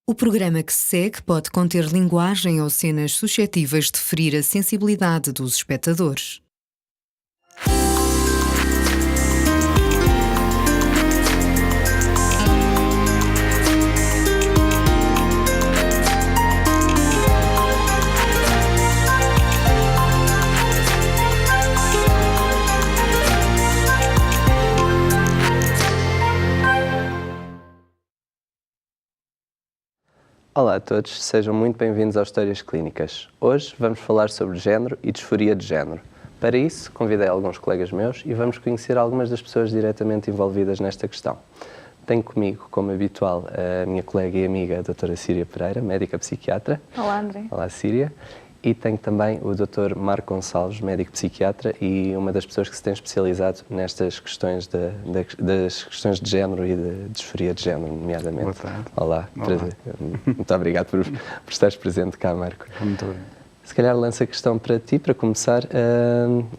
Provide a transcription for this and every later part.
O programa que se segue pode conter linguagem ou cenas suscetíveis de ferir a sensibilidade dos espectadores. Olá a todos, sejam muito bem-vindos ao Histórias Clínicas. Hoje vamos falar sobre género e disforia de género. Para isso, convidei alguns colegas meus e vamos conhecer algumas das pessoas diretamente envolvidas nesta questão. Tenho comigo, como habitual, a minha colega e amiga, a doutora Síria Pereira, médica psiquiatra. Olá, André. Olá, Síria. E tenho também o Dr. Marco Gonçalves, médico psiquiatra e uma das pessoas que se tem especializado nestas questões das questões de género e de disforia de género, nomeadamente. Boa tarde. Olá. Olá. Muito obrigado por estares presente cá, Marco. Muito bem. Se calhar lanço a questão para ti, para começar.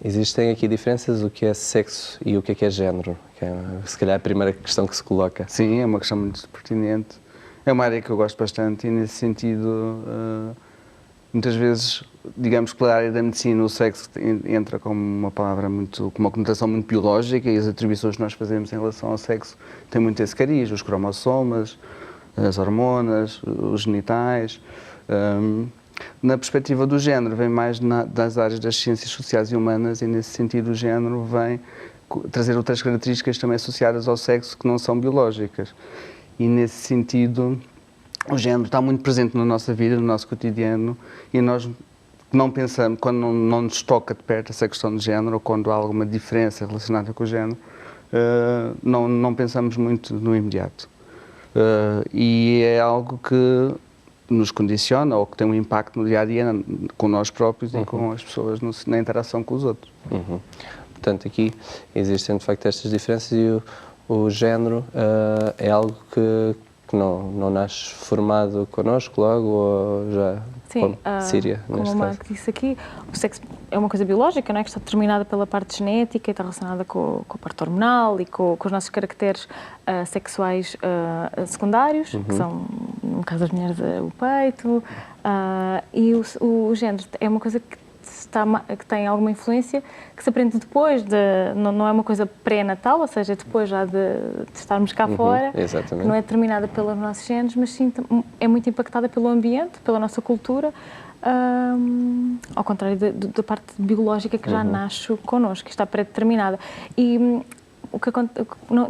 Existem aqui diferenças, o que é sexo e o que é género? Que é, se calhar, a primeira questão que se coloca. Sim, é uma questão muito pertinente. É uma área que eu gosto bastante e, nesse sentido, muitas vezes, digamos que pela área da medicina, o sexo entra como uma palavra com uma conotação muito biológica e as atribuições que nós fazemos em relação ao sexo têm muito esse cariz, os cromossomas, as hormonas, os genitais. Na perspectiva do género, vem mais das áreas das ciências sociais e humanas e, nesse sentido, o género vem trazer outras características também associadas ao sexo que não são biológicas. E, nesse sentido, o género está muito presente na nossa vida, no nosso cotidiano, e nós não pensamos, quando não nos toca de perto essa questão de género, ou quando há alguma diferença relacionada com o género, não pensamos muito no imediato. E é algo que nos condiciona ou que tem um impacto no dia-a-dia com nós próprios e com as pessoas na interação com os outros. Portanto, aqui existem de facto estas diferenças e o género é algo que não nasce formado connosco logo ou já? Sim, Síria, como o Marco disse aqui, o sexo é uma coisa biológica, não é? Que está determinada pela parte genética e está relacionada com a parte hormonal e com os nossos caracteres sexuais secundários, que são, no caso das mulheres, o peito, e o género é uma coisa que tem alguma influência, que se aprende depois, não é uma coisa pré-natal, ou seja, depois já de estarmos cá fora, que não é determinada pelos nossos genes, mas sim é muito impactada pelo ambiente, pela nossa cultura, ao contrário da parte biológica que já nasce connosco, que está pré-determinada. E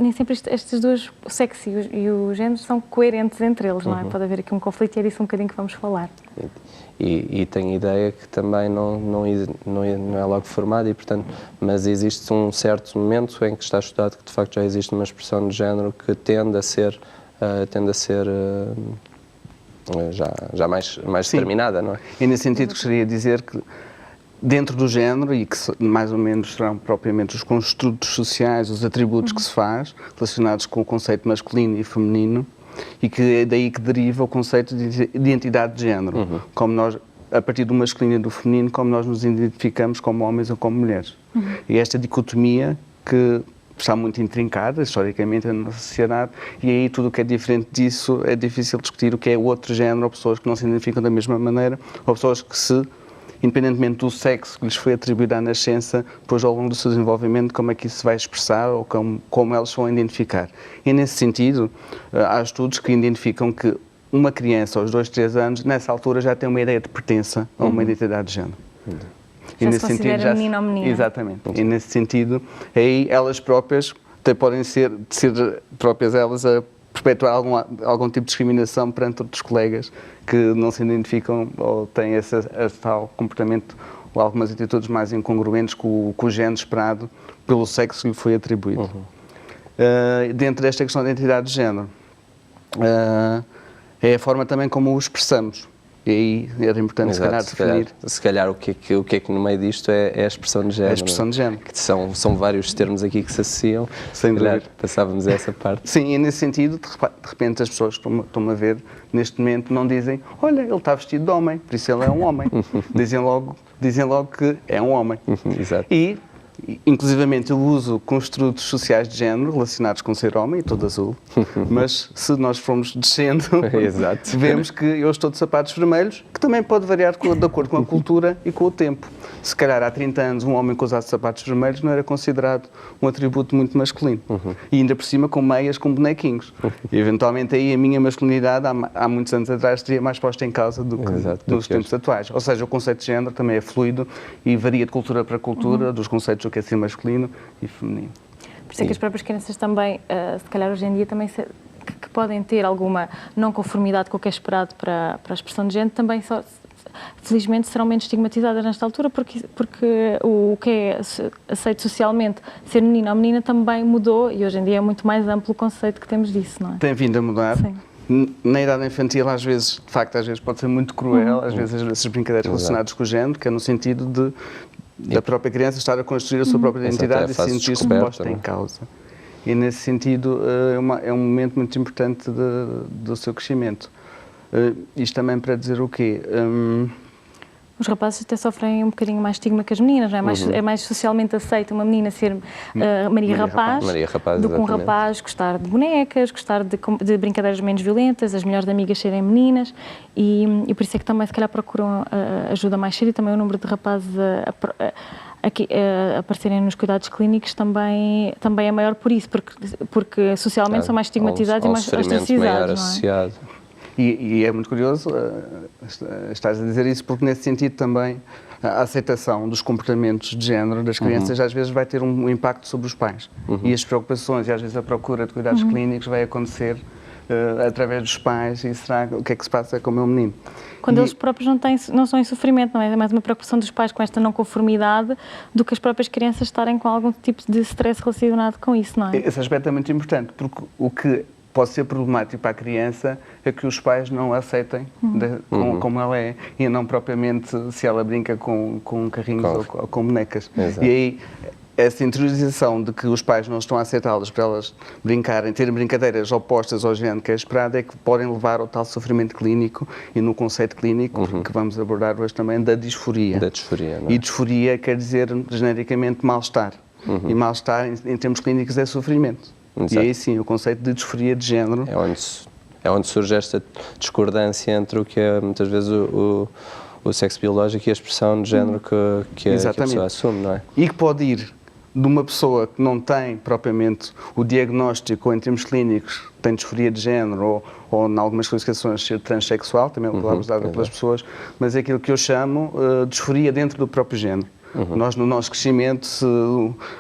nem sempre estes dois, o sexo e o género, são coerentes entre eles, não é? Pode haver aqui um conflito e é disso um bocadinho que vamos falar. E tenho ideia que também não é logo formado, e, portanto, mas existe um certo momento em que está estudado que de facto já existe uma expressão de género que tende a ser já mais determinada, não é? E nesse sentido gostaria de dizer que dentro do género, e que mais ou menos serão propriamente os construtos sociais, os atributos que se faz, relacionados com o conceito masculino e feminino, e que é daí que deriva o conceito de identidade de género, como nós, a partir do masculino e do feminino, como nós nos identificamos como homens ou como mulheres. E esta dicotomia que está muito intrincada, historicamente, na nossa sociedade, e aí tudo o que é diferente disso é difícil discutir o que é o outro género, ou pessoas que não se identificam da mesma maneira, ou pessoas que independentemente do sexo que lhes foi atribuído à nascença, depois ao longo do seu desenvolvimento, como é que isso se vai expressar ou como elas vão identificar. E nesse sentido, há estudos que identificam que uma criança aos 2, 3 anos, nessa altura já tem uma ideia de pertença a uma identidade de género. Já se considera menino ou menina. Exatamente. E nesse sentido, aí elas próprias até podem ser próprias elas a perpetuar algum tipo de discriminação perante outros colegas que não se identificam ou têm esse tal comportamento ou algumas atitudes mais incongruentes com o género esperado pelo sexo que lhe foi atribuído. Dentro desta questão da identidade de género, é a forma também como o expressamos. E aí era importante, se calhar, definir. Se calhar o que é que no meio disto é a expressão de género. É a expressão de género. Que são vários termos aqui que se associam. Sem dúvida. Passávamos a essa parte. Sim, e nesse sentido, de repente, as pessoas que estão a ver, neste momento, não dizem, olha, ele está vestido de homem, por isso ele é um homem. Dizem logo que é um homem. Exato. E Inclusivamente eu uso construtos sociais de género relacionados com ser homem, todo azul, mas se nós formos descendo, Exato. vemos que eu estou de sapatos vermelhos, que também pode variar de acordo com a cultura e com o tempo. Se calhar há 30 anos um homem que usasse sapatos vermelhos não era considerado um atributo muito masculino. E ainda por cima com meias com bonequinhos. E eventualmente aí a minha masculinidade há muitos anos atrás estaria mais posta em causa do que nos tempos atuais. Ou seja, o conceito de género também é fluido e varia de cultura para cultura, dos conceitos do que é ser masculino e feminino. Por isso é que as próprias crianças também, se calhar hoje em dia, também que podem ter alguma não conformidade com o que é esperado para a expressão de género, também felizmente serão menos estigmatizadas nesta altura, porque o que é aceito socialmente ser menino ou menina também mudou e hoje em dia é muito mais amplo o conceito que temos disso, não é? Tem vindo a mudar. Sim. Na idade infantil, às vezes, de facto, pode ser muito cruel, às vezes essas brincadeiras relacionadas com o género, que é no sentido da própria criança estar a construir a sua própria identidade e sentir-se posta em causa. E nesse sentido é um momento muito importante do seu crescimento. Isto também para dizer o quê? Os rapazes até sofrem um bocadinho mais estigma que as meninas, não é? É mais socialmente aceito uma menina ser Maria Rapaz do que um rapaz gostar de bonecas, gostar de brincadeiras menos violentas, as melhores amigas serem meninas e por isso é que também se calhar procuram ajuda mais cedo e também o número de rapazes a aparecerem nos cuidados clínicos também é maior por isso, porque socialmente são mais estigmatizados e mais ostracizados, associado. E é muito curioso, estás a dizer isso, porque nesse sentido também a aceitação dos comportamentos de género das crianças às vezes vai ter um impacto sobre os pais. E as preocupações e às vezes a procura de cuidados clínicos vai acontecer através dos pais e será o que é que se passa com o meu menino. Quando eles próprios não são em sofrimento, não é? É mais uma preocupação dos pais com esta não conformidade do que as próprias crianças estarem com algum tipo de stress relacionado com isso, não é? Esse aspecto é muito importante, porque o que pode ser problemático para a criança é que os pais não a aceitem como ela é e não propriamente se ela brinca com carrinhos ou com bonecas. Exato. E aí essa interiorização de que os pais não estão a aceitá-las para elas brincarem, terem brincadeiras opostas ao género que é esperado é que podem levar ao tal sofrimento clínico e no conceito clínico que vamos abordar hoje também da disforia. Da disforia, não é? E disforia quer dizer genericamente mal-estar. E mal-estar em termos clínicos é sofrimento. Exato. E aí sim, o conceito de disforia de género. É onde surge esta discordância entre o que é muitas vezes o sexo biológico e a expressão de género que a pessoa assume, não é? E que pode ir de uma pessoa que não tem propriamente o diagnóstico, ou em termos clínicos, tem disforia de género, ou em algumas classificações ser transexual, também é uma palavra usada pelas pessoas, mas é aquilo que eu chamo disforia dentro do próprio género. Nós, no nosso crescimento,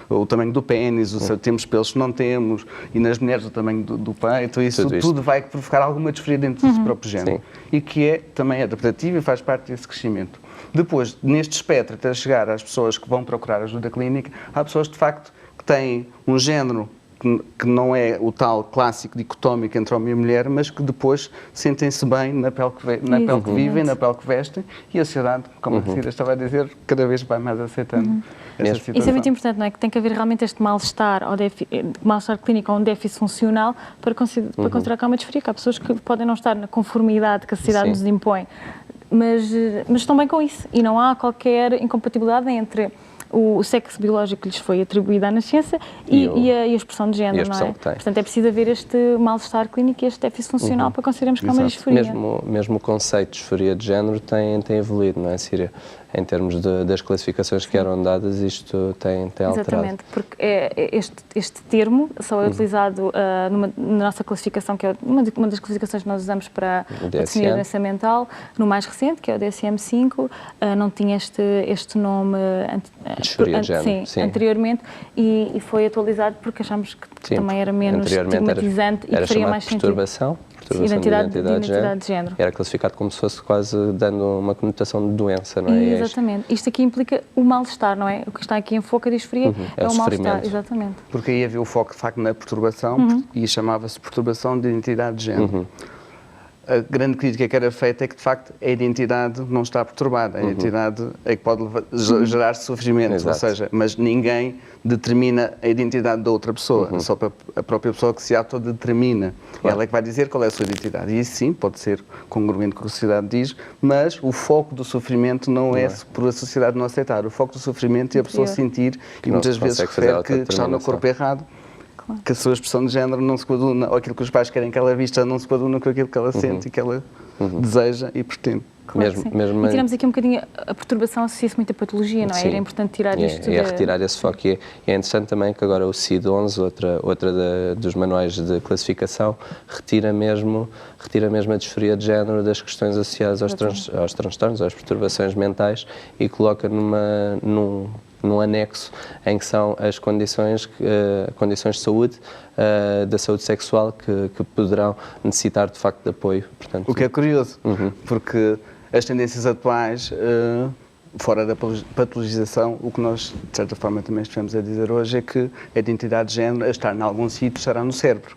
o tamanho do pênis, temos pelos que não temos, e nas mulheres o tamanho do peito, isso tudo vai provocar alguma disforia dentro do próprio género. E que também é adaptativo e faz parte desse crescimento. Depois, neste espectro, até chegar às pessoas que vão procurar ajuda clínica, há pessoas, de facto, que têm um género que não é o tal clássico dicotómico entre homem e mulher, mas que depois sentem-se bem na pele que vivem, na pele que vestem, e a sociedade, como a Cida estava a dizer, cada vez vai mais aceitando essa situação. Isso é muito importante, não é? Que tem que haver realmente este mal-estar clínico ou um déficit funcional para considerar que há uma disforia, que há pessoas que podem não estar na conformidade que a sociedade nos impõe, mas estão bem com isso e não há qualquer incompatibilidade entre o sexo biológico que lhes foi atribuído à nascença e a expressão de género, não é? Portanto, é preciso haver este mal-estar clínico e este déficit funcional para considerarmos que há uma disforia. Mesmo o conceito de disforia de género tem evoluído, não é, Síria? Em termos das classificações que eram dadas, isto tem alterado. Exatamente, porque este termo só é utilizado na nossa classificação, que é uma das classificações que nós usamos para definir a doença mental, no mais recente, que é o DSM-5, não tinha este nome anteriormente e foi atualizado porque achámos que também era menos estigmatizante e que faria mais sentido. Perturbação de identidade de género. Era classificado como se fosse quase dando uma conotação de doença, não é? Exatamente. Isto aqui implica o mal-estar, não é? O que está aqui em foco, a disforia, é o mal-estar. Exatamente. Porque aí havia o foco, de facto, na perturbação e chamava-se perturbação de identidade de género. a grande crítica que era feita é que, de facto, a identidade não está perturbada. A identidade é que pode gerar sofrimento, Exato. ou seja, mas ninguém determina a identidade da outra pessoa, só a própria pessoa que se autodetermina. Claro. Ela é que vai dizer qual é a sua identidade. E isso, sim, pode ser congruente com o que a sociedade diz, mas o foco do sofrimento não é por a sociedade não aceitar. O foco do sofrimento é a pessoa sentir, e não muitas se vezes consegue fazer refere que está no corpo errado, que a sua expressão de género não se coaduna, ou aquilo que os pais querem que ela vista não se coaduna com aquilo que ela sente e que ela deseja e pretende. Claro que sim. E tiramos aqui um bocadinho a perturbação, associa-se muito à patologia, não é? Sim. Era importante tirar isto. É retirar esse foco. E é interessante também que agora o CID-11, outra dos manuais de classificação, retira mesmo a disforia de género das questões associadas aos transtornos, às perturbações mentais e coloca num anexo em que são as condições de saúde, da saúde sexual que poderão necessitar de facto de apoio. Portanto, o que é curioso, porque as tendências atuais, fora da patologização, o que nós, de certa forma, também estamos a dizer hoje é que a identidade de género, a estar em algum sítio, estará no cérebro.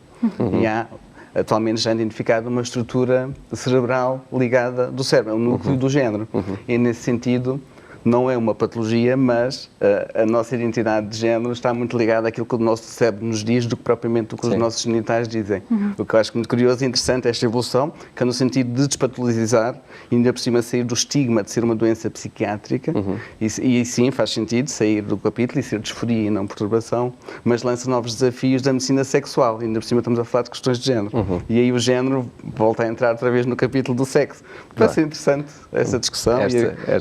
E há, atualmente, já identificada uma estrutura cerebral ligada do cérebro, é o núcleo do género. E, nesse sentido, não é uma patologia, mas a nossa identidade de género está muito ligada àquilo que o nosso cérebro nos diz do que propriamente o que os nossos genitais dizem. O que eu acho muito curioso e interessante é esta evolução, que é no sentido de despatologizar e ainda por cima sair do estigma de ser uma doença psiquiátrica, e sim, faz sentido sair do capítulo e ser disforia e não perturbação, mas lança novos desafios da medicina sexual, ainda por cima estamos a falar de questões de género. E aí o género volta a entrar outra vez no capítulo do sexo. Vai ser interessante essa discussão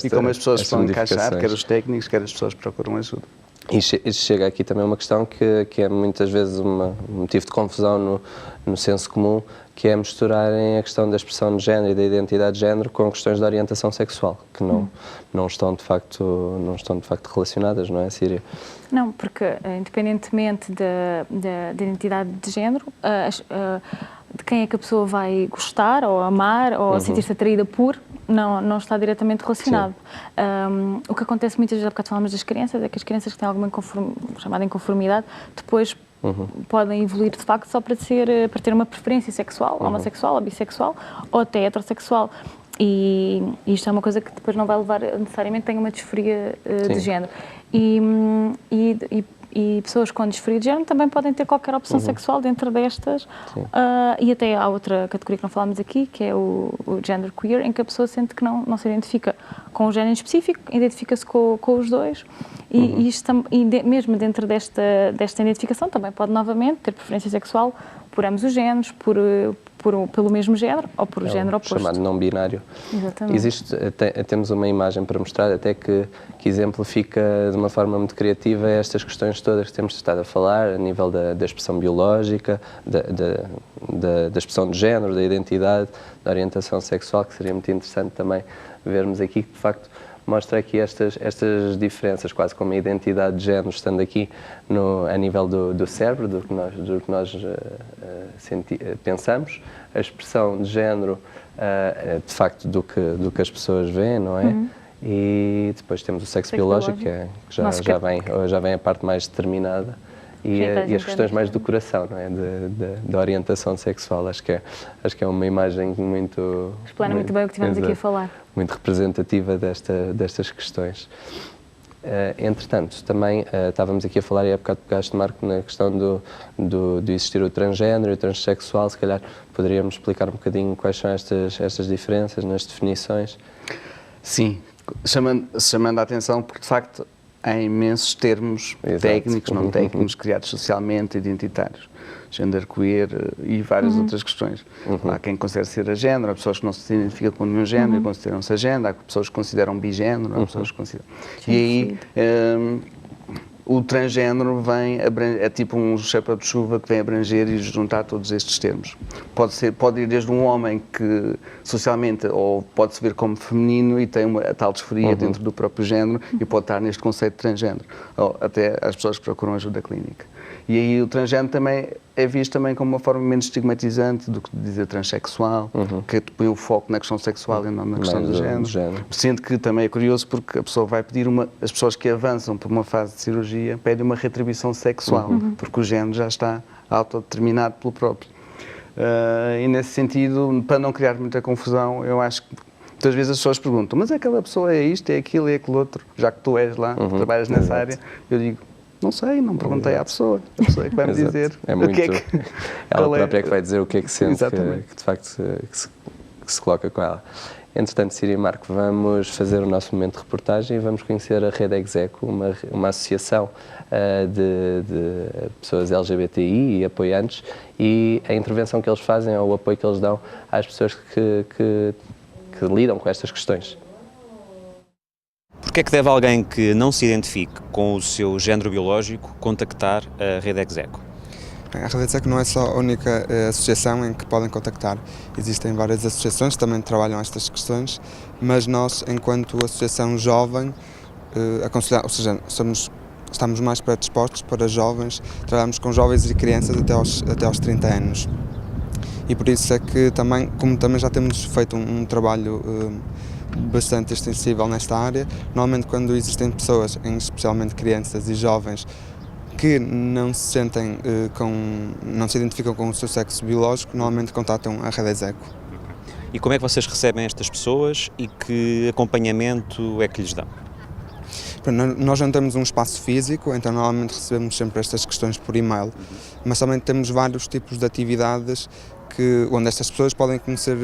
e como as pessoas vão encaixar, quer os técnicos, quer as pessoas que procuram ajuda. E chega aqui também uma questão que é muitas vezes um motivo de confusão no senso comum, que é misturarem a questão da expressão de género e da identidade de género com questões de orientação sexual, que não estão de facto relacionadas, não é, Síria? Não, porque independentemente da identidade de género, de quem é que a pessoa vai gostar ou amar ou sentir-se atraída por, não está diretamente relacionado. O que acontece muitas vezes, há bocado falamos das crianças, é que as crianças que têm alguma chamada inconformidade, depois podem evoluir de facto só para ter uma preferência sexual, homossexual ou bissexual, ou até heterossexual. E isto é uma coisa que depois não vai levar necessariamente a uma disforia de género. E pessoas com disforia de género também podem ter qualquer opção sexual dentro destas. E até há outra categoria que não falámos aqui, que é o gender queer, em que a pessoa sente que não se identifica com o género específico, identifica-se com os dois. Mesmo dentro desta identificação também pode novamente ter preferência sexual por ambos os géneros, pelo mesmo género ou por género oposto. Chamado não binário. Exatamente. Temos uma imagem para mostrar até que exemplifica de uma forma muito criativa estas questões todas que temos estado a falar, a nível da expressão biológica, da expressão de género, da identidade, da orientação sexual, que seria muito interessante também vermos aqui, que de facto mostra aqui estas diferenças, quase como a identidade de género, estando aqui a nível do cérebro, do que nós pensamos, a expressão de género, de facto, do que as pessoas veem, não é? E depois temos o sexo biológico, que já vem a parte mais determinada. E as questões mais do coração, não é? Da orientação sexual. Acho que é uma imagem muito... Explana muito bem o que estivemos aqui a falar. Muito representativa destas questões. Entretanto, também estávamos aqui a falar, e há bocado pegaste, Marco, na questão de existir o transgénero e o transexual. Se calhar poderíamos explicar um bocadinho quais são estas diferenças nas definições? Sim, chamando a atenção, porque de facto há imensos termos técnicos, não técnicos, criados socialmente, identitários. Genderqueer e várias outras questões. Há quem considere ser agénero, há pessoas que não se identificam com nenhum género e consideram-se agénero, há pessoas que consideram bigénero, há pessoas que consideram... E aí o transgénero é tipo um chapéu de chuva que vem abranger e juntar todos estes termos. Pode ir desde um homem que socialmente ou pode-se ver como feminino e tem a tal disforia dentro do próprio género e pode estar neste conceito de transgénero, ou até as pessoas que procuram ajuda clínica. E aí o transgénero também é visto também como uma forma menos estigmatizante do que dizer transexual, que põe o foco na questão sexual e não na questão do género. Sendo que também é curioso porque a pessoa vai pedir as pessoas que avançam por uma fase de cirurgia pedem uma retribuição sexual, porque o género já está autodeterminado pelo próprio. E nesse sentido, para não criar muita confusão, eu acho que muitas vezes as pessoas perguntam, mas aquela pessoa é isto, é aquilo, é aquilo outro, já que tu és lá, trabalhas nessa área, eu digo, não sei, não perguntei à pessoa, a pessoa é que vai me dizer muito, o que é que... Ela própria é que vai dizer o que é que sente, que de facto que se coloca com ela. Entretanto, Síria e Marco, vamos fazer o nosso momento de reportagem e vamos conhecer a Rede Execo, uma associação de pessoas LGBTI e apoiantes, e a intervenção que eles fazem, ou o apoio que eles dão às pessoas que lidam com estas questões. Por que é que deve alguém que não se identifique com o seu género biológico contactar a Rede Execo? A Rede Execo não é só a única associação em que podem contactar. Existem várias associações que também trabalham estas questões, mas nós, enquanto associação jovem, aconselhamos, ou seja, estamos mais predispostos para jovens, trabalhamos com jovens e crianças até aos 30 anos. E por isso é que também, como também já temos feito um trabalho bastante extensível nesta área, normalmente quando existem pessoas, especialmente crianças e jovens, que não se sentem não se identificam com o seu sexo biológico, normalmente contatam a Rede Execo. E como é que vocês recebem estas pessoas e que acompanhamento é que lhes dão? Nós não temos um espaço físico, então normalmente recebemos sempre estas questões por e-mail, mas também temos vários tipos de atividades onde estas pessoas podem conhecer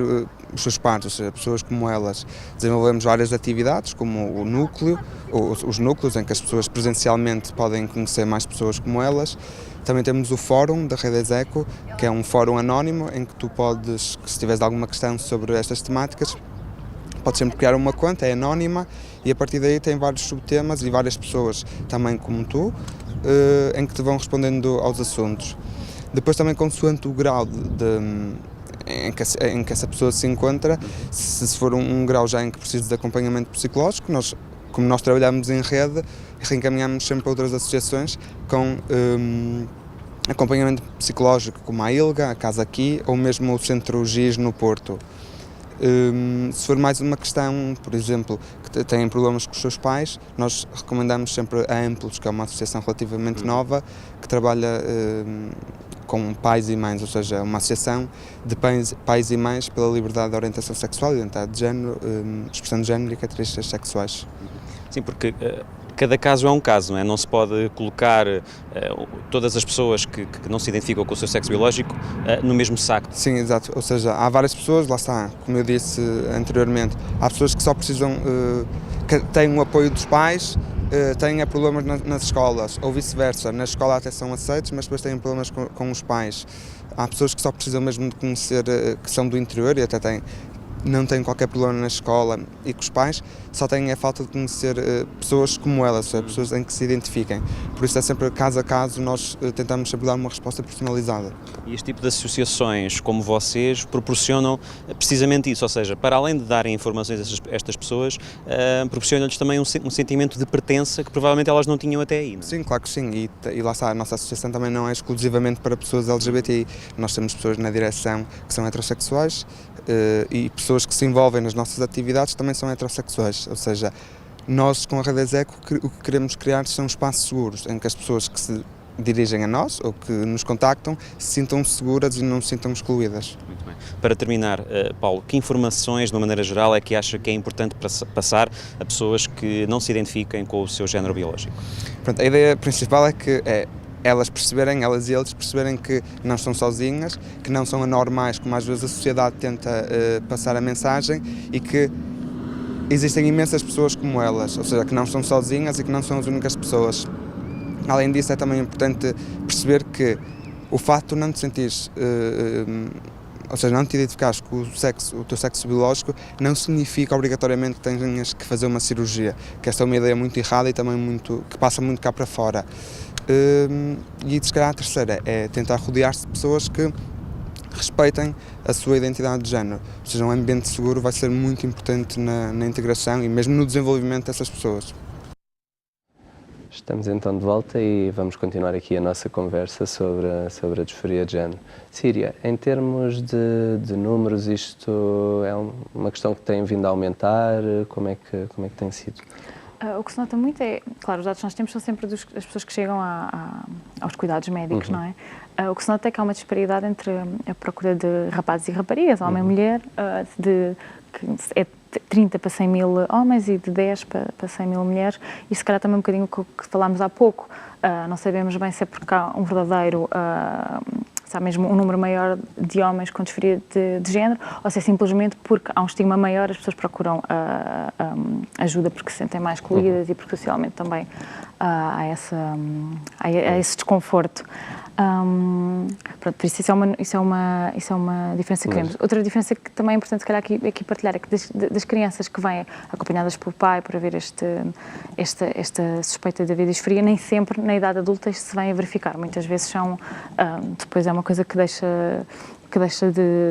os seus pares, ou seja, pessoas como elas. Desenvolvemos várias atividades, como o núcleo, os núcleos em que as pessoas presencialmente podem conhecer mais pessoas como elas. Também temos o fórum da Rede Execo, que é um fórum anónimo em que tu podes, se tiveres alguma questão sobre estas temáticas, podes sempre criar uma conta, é anónima, e a partir daí tem vários subtemas e várias pessoas, também como tu, em que te vão respondendo aos assuntos. Depois também, consoante o grau em que essa pessoa se encontra, se for um grau já em que precisa de acompanhamento psicológico, como nós trabalhamos em rede, reencaminhamos sempre a outras associações com acompanhamento psicológico, como a ILGA, a Casa Aqui, ou mesmo o Centro GIS no Porto. Se for mais uma questão, por exemplo, que têm problemas com os seus pais, nós recomendamos sempre a Amplos, que é uma associação relativamente nova, que trabalha com pais e mães, ou seja, uma associação de pais e mães pela liberdade de orientação sexual, identidade de género, expressão de género e características sexuais. Sim, porque cada caso é um caso, não é? Não se pode colocar todas as pessoas que não se identificam com o seu sexo biológico no mesmo saco. Sim, exato. Ou seja, há várias pessoas, lá está, como eu disse anteriormente, há pessoas que só precisam, que têm o apoio dos pais, têm problemas nas escolas, ou vice-versa. Na escola até são aceitos, mas depois têm problemas com os pais. Há pessoas que só precisam mesmo de conhecer, que são do interior e até não têm qualquer problema na escola e com os pais, só têm a falta de conhecer pessoas como elas, pessoas em que se identifiquem. Por isso é sempre caso a caso, nós tentamos sempre dar uma resposta personalizada. E este tipo de associações como vocês proporcionam precisamente isso, ou seja, para além de darem informações a estas pessoas, proporcionam-lhes também um sentimento de pertença que provavelmente elas não tinham até aí, não é? Sim, claro que sim, e lá está, a nossa associação também não é exclusivamente para pessoas LGBTI, nós temos pessoas na direção que são heterossexuais, e pessoas que se envolvem nas nossas atividades também são heterossexuais, ou seja, nós com a Rede Execo o que queremos criar são espaços seguros em que as pessoas que se dirigem a nós ou que nos contactam se sintam seguras e não se sintam excluídas. Muito bem. Para terminar, Paulo, que informações, de uma maneira geral, é que acha que é importante passar a pessoas que não se identifiquem com o seu género biológico? Pronto, a ideia principal é que elas e eles perceberem que não estão sozinhas, que não são anormais, como às vezes a sociedade tenta passar a mensagem, e que existem imensas pessoas como elas, ou seja, que não estão sozinhas e que não são as únicas pessoas. Além disso, é também importante perceber que o facto de não te sentires, ou seja, não te identificares com o teu sexo biológico, não significa obrigatoriamente que tenhas que fazer uma cirurgia, que esta é uma ideia muito errada e também que passa muito cá para fora. E se calhar a terceira é tentar rodear-se de pessoas que respeitem a sua identidade de género, ou seja, um ambiente seguro vai ser muito importante na integração e mesmo no desenvolvimento dessas pessoas. Estamos então de volta e vamos continuar aqui a nossa conversa sobre a disforia de género. Síria, em termos de números, isto é uma questão que tem vindo a aumentar? Como é que tem sido? O que se nota muito é, claro, os dados que nós temos são sempre das pessoas que chegam aos cuidados médicos, não é? O que se nota é que há uma disparidade entre a procura de rapazes e raparigas, homem e mulher, que é 30 para 100 mil homens e de 10 para 100 mil mulheres, e se calhar também um bocadinho o que falámos há pouco, não sabemos bem se é porque há um verdadeiro, se há mesmo um número maior de homens com disforia de género, ou se é simplesmente porque há um estigma maior, as pessoas procuram ajuda porque se sentem mais excluídas e porque socialmente também há esse desconforto. Pronto, por isso isso é uma diferença que vemos. Outra diferença que também é importante, se calhar, aqui partilhar é que das crianças que vêm acompanhadas pelo pai para haver esta suspeita de haver disforia, nem sempre na idade adulta isto se vem a verificar. Muitas vezes depois é uma coisa que deixa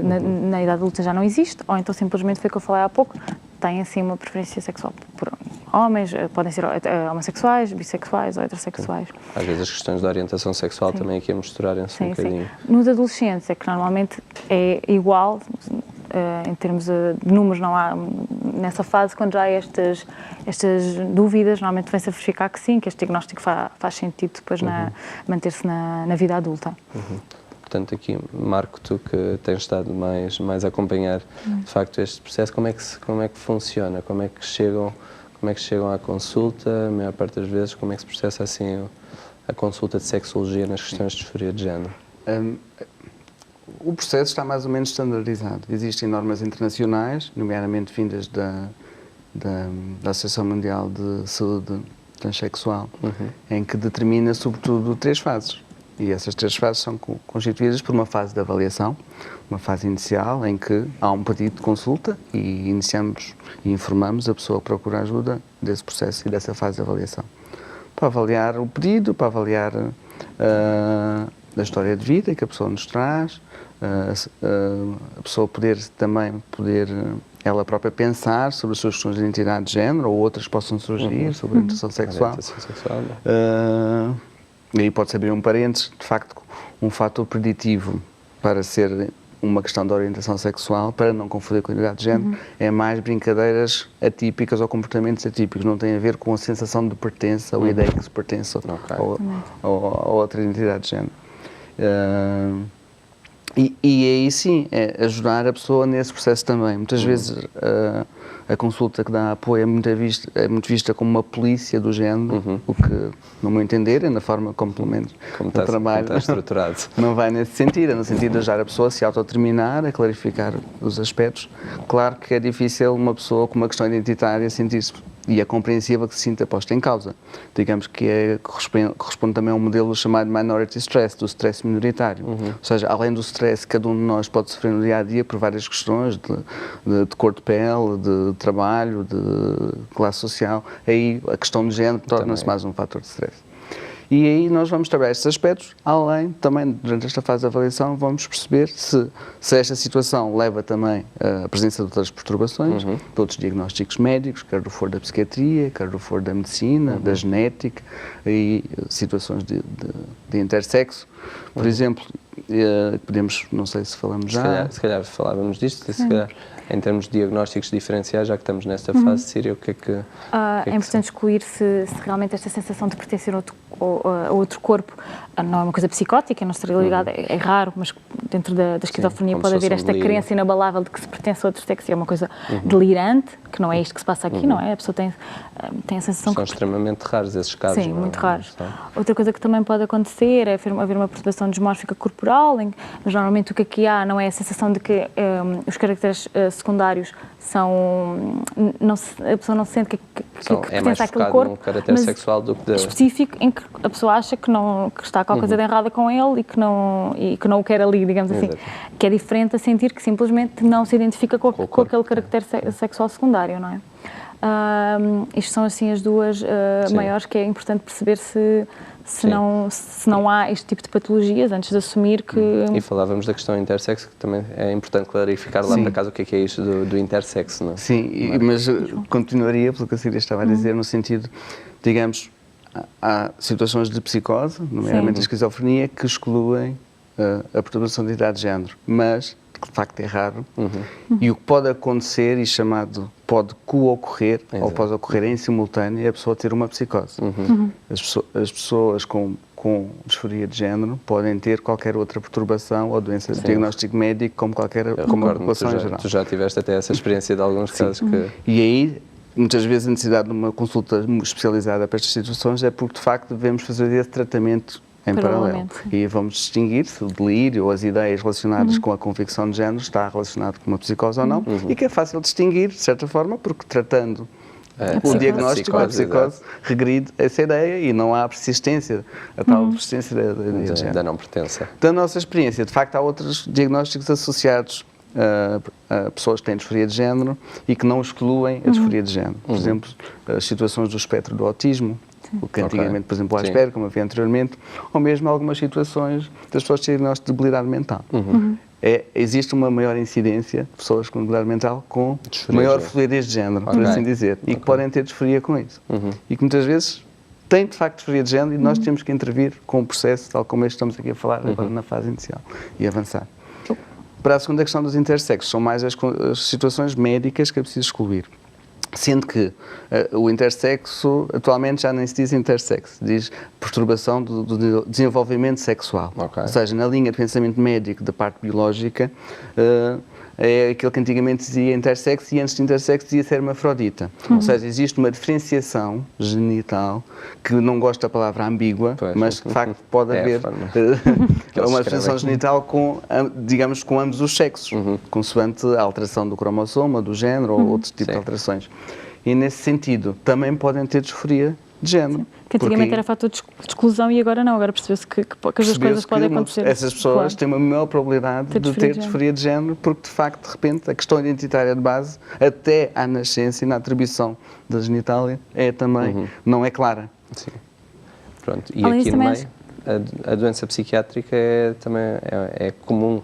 na idade adulta já não existe, ou então simplesmente foi o que eu falei há pouco, têm assim uma preferência sexual por homens, podem ser homossexuais, bissexuais ou heterossexuais. Às vezes as questões da orientação sexual também aqui a misturarem-se um bocadinho. Nos adolescentes é que normalmente é igual, em termos de números não há, nessa fase quando já há estas dúvidas, normalmente vem-se a verificar que sim, que este diagnóstico faz sentido depois manter-se na vida adulta. Portanto, aqui, Marco, tu que tens estado mais a acompanhar, de facto, este processo, como é que funciona? Como é que chegam à consulta? A maior parte das vezes, como é que se processa assim a consulta de sexologia nas questões de disforia de género? O processo está mais ou menos standardizado. Existem normas internacionais, nomeadamente vindas da Associação Mundial de Saúde Transsexual, em que determina, sobretudo, 3 fases. E essas 3 fases são constituídas por uma fase de avaliação, uma fase inicial em que há um pedido de consulta e iniciamos e informamos a pessoa que procura ajuda desse processo e dessa fase de avaliação. Para avaliar o pedido, para avaliar a história de vida que a pessoa nos traz, a pessoa poder ela própria pensar sobre as suas questões de identidade de género ou outras que possam surgir sobre a orientação sexual. E aí pode-se abrir um parênteses, de facto, um fator preditivo para ser uma questão da orientação sexual, para não confundir com a identidade de género, é mais brincadeiras atípicas ou comportamentos atípicos, não tem a ver com a sensação de pertença ou a ideia que se pertence a outra identidade de género. E aí sim, é ajudar a pessoa nesse processo também. Muitas vezes a consulta que dá apoio é muito vista como uma polícia do género, o que, no meu entender, é na forma como, pelo menos, o trabalho está estruturado. Não vai nesse sentido, é no sentido de ajudar a pessoa a se autodeterminar, a clarificar os aspectos. Claro que é difícil uma pessoa com uma questão identitária sentir-se, e é compreensível que se sinta posta em causa. Digamos que corresponde também a um modelo chamado minority stress, do stress minoritário. Ou seja, além do stress que cada um de nós pode sofrer no dia-a-dia por várias questões de cor de pele, de trabalho, de classe social, aí a questão de género torna-se mais um fator de stress. E aí nós vamos trabalhar estes aspectos, além, também, durante esta fase de avaliação, vamos perceber se esta situação leva também à presença de outras perturbações, de outros diagnósticos médicos, quer do foro da psiquiatria, quer do foro da medicina, da genética, e situações de intersexo. Por exemplo, podemos, não sei se falamos já... Se calhar falávamos disto, se calhar em termos de diagnósticos diferenciais, já que estamos nesta fase, Síria, o que é que... É importante excluir se realmente esta sensação de pertencer a outro corpo não é uma coisa psicótica, não estaria ligada, é raro, mas dentro da esquizofrenia pode haver esta crença inabalável de que se pertence a outro sexo, e é uma coisa delirante, que não é isto que se passa aqui, não é? A pessoa tem a sensação São extremamente raros esses casos. Sim, muito raros. Outra coisa que também pode acontecer é haver uma perturbação dismórfica corporal, mas normalmente o que aqui há não é a sensação de que os caracteres secundários são... a pessoa não se sente que pertence àquele corpo, no caráter sexual do que específico, em que a pessoa acha que está qualquer coisa de errada com ele e que não o quer ali, digamos assim. Que é diferente a sentir que simplesmente não se identifica com aquele caractere sexual secundário, não é? Isto são assim as duas maiores, que é importante perceber se não há este tipo de patologias antes de assumir que... E falávamos da questão intersexo, que também é importante clarificar lá para casa o que é isto do intersexo, não é? Sim, mas continuaria pelo que a Síria estava a dizer, no sentido, digamos, há situações de psicose, nomeadamente a esquizofrenia, que excluem a perturbação de identidade de género, mas de facto é raro, e o que pode acontecer, e chamado pode co-ocorrer, ou pode ocorrer em simultâneo, é a pessoa ter uma psicose. As pessoas com com disforia de género podem ter qualquer outra perturbação ou doença de diagnóstico médico, como a população em geral. Tu já tiveste até essa experiência de alguns casos que... E aí, muitas vezes a necessidade de uma consulta especializada para estas situações é porque, de facto, devemos fazer esse tratamento em paralelo. E vamos distinguir se o delírio ou as ideias relacionadas com a convicção de género está relacionado com uma psicose ou não, e que é fácil distinguir, de certa forma, porque tratando o diagnóstico, a psicose regride essa ideia e não há persistência, a tal persistência da ideia de género. Da não pertença. Da nossa experiência, de facto, há outros diagnósticos associados a pessoas que têm disforia de género e que não excluem a disforia de género. Por exemplo, as situações do espectro do autismo, o que antigamente, por exemplo, o Asperger, como havia anteriormente, ou mesmo algumas situações das pessoas que têm diagnóstico de debilidade mental. Existe uma maior incidência de pessoas com debilidade mental com maior fluidez de género, por assim dizer, e que podem ter disforia com isso. E que muitas vezes têm, de facto, disforia de género e nós temos que intervir com o processo, tal como este que estamos aqui a falar agora na fase inicial, e avançar. Para a segunda questão dos intersexos, são mais as situações médicas que é preciso excluir. Sendo que o intersexo, atualmente já nem se diz intersexo, diz perturbação do desenvolvimento sexual. Ou seja, na linha de pensamento médico da parte biológica, é aquele que antigamente dizia intersexo e antes de intersexo dizia ser hermafrodita. Ou seja, existe uma diferenciação genital, que não gosto da palavra ambígua, mas de facto pode haver uma diferenciação genital com, digamos, com ambos os sexos, consoante a alteração do cromossoma, do género ou outro tipo de alterações. E nesse sentido, também podem ter disforia de género. Que antigamente era fator de exclusão e agora não, agora percebeu-se que as duas coisas podem acontecer. Essas pessoas têm uma maior probabilidade de ter disforia de género porque, de facto, de repente, a questão identitária de base, até à nascença e na atribuição da genitália, é também, não é clara. Sim. Pronto. E aqui no meio, a doença psiquiátrica também é comum.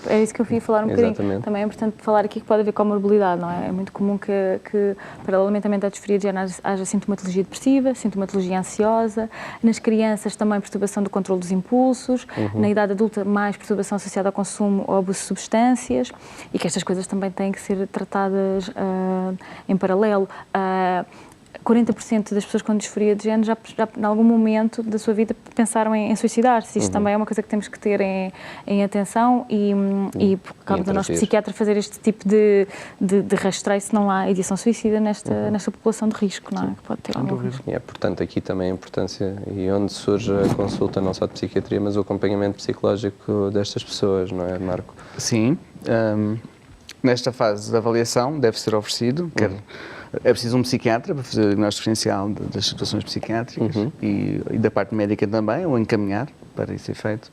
É isso que eu ia falar um bocadinho. Exatamente. Também é importante falar aqui que pode haver comorbilidade, não é? É muito comum que paralelamente à disforia de género, haja sintomatologia depressiva, sintomatologia ansiosa. Nas crianças também perturbação do controle dos impulsos. Na idade adulta, mais perturbação associada ao consumo ou abuso de substâncias. E que estas coisas também têm que ser tratadas em paralelo. 40% das pessoas com disforia de género já em algum momento da sua vida pensaram em suicidar-se. Isto também é uma coisa que temos que ter em atenção e por causa do nosso psiquiatra fazer este tipo de rastreio se não há ideação suicida nesta população de risco, não é? Que pode ter algum risco. E é, portanto, aqui também a importância e onde surge a consulta não só de psiquiatria, mas o acompanhamento psicológico destas pessoas, não é, Marco? Sim. Nesta fase de avaliação deve ser oferecido, é preciso um psiquiatra para fazer o diagnóstico diferencial das situações psiquiátricas e da parte médica também, ou encaminhar para esse efeito.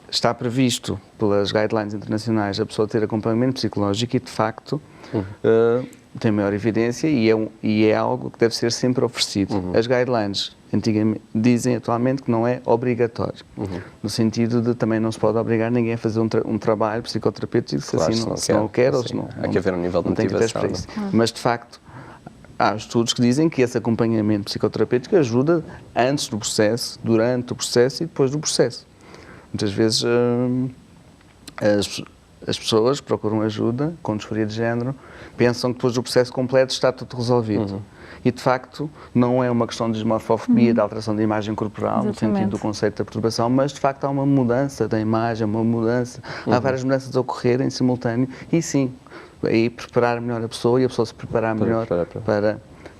Está previsto pelas guidelines internacionais a pessoa ter acompanhamento psicológico e, de facto, tem maior evidência e é algo que deve ser sempre oferecido. As guidelines antigamente dizem atualmente que não é obrigatório, no sentido de também não se pode obrigar ninguém a fazer um trabalho psicoterapêutico se não quer ou se não. Há que haver um nível de motivação. Mas, de facto, há estudos que dizem que esse acompanhamento psicoterapêutico ajuda antes do processo, durante o processo e depois do processo. Muitas vezes as pessoas que procuram ajuda com disforia de género pensam que depois do processo completo está tudo resolvido. E, de facto, não é uma questão de dismorfofobia, de alteração da imagem corporal, no sentido do conceito da perturbação, mas, de facto, há uma mudança da imagem, há várias mudanças a ocorrer em simultâneo e, sim, aí preparar melhor a pessoa e a pessoa se preparar melhor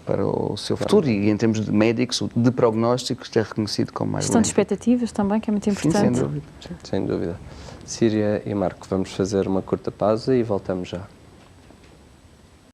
para o seu futuro e, em termos de médicos, de prognósticos, é reconhecido como mais Gestão de expectativas também, que é muito importante. Sim, sem dúvida. Sem dúvida. Síria e Marco, vamos fazer uma curta pausa e voltamos já.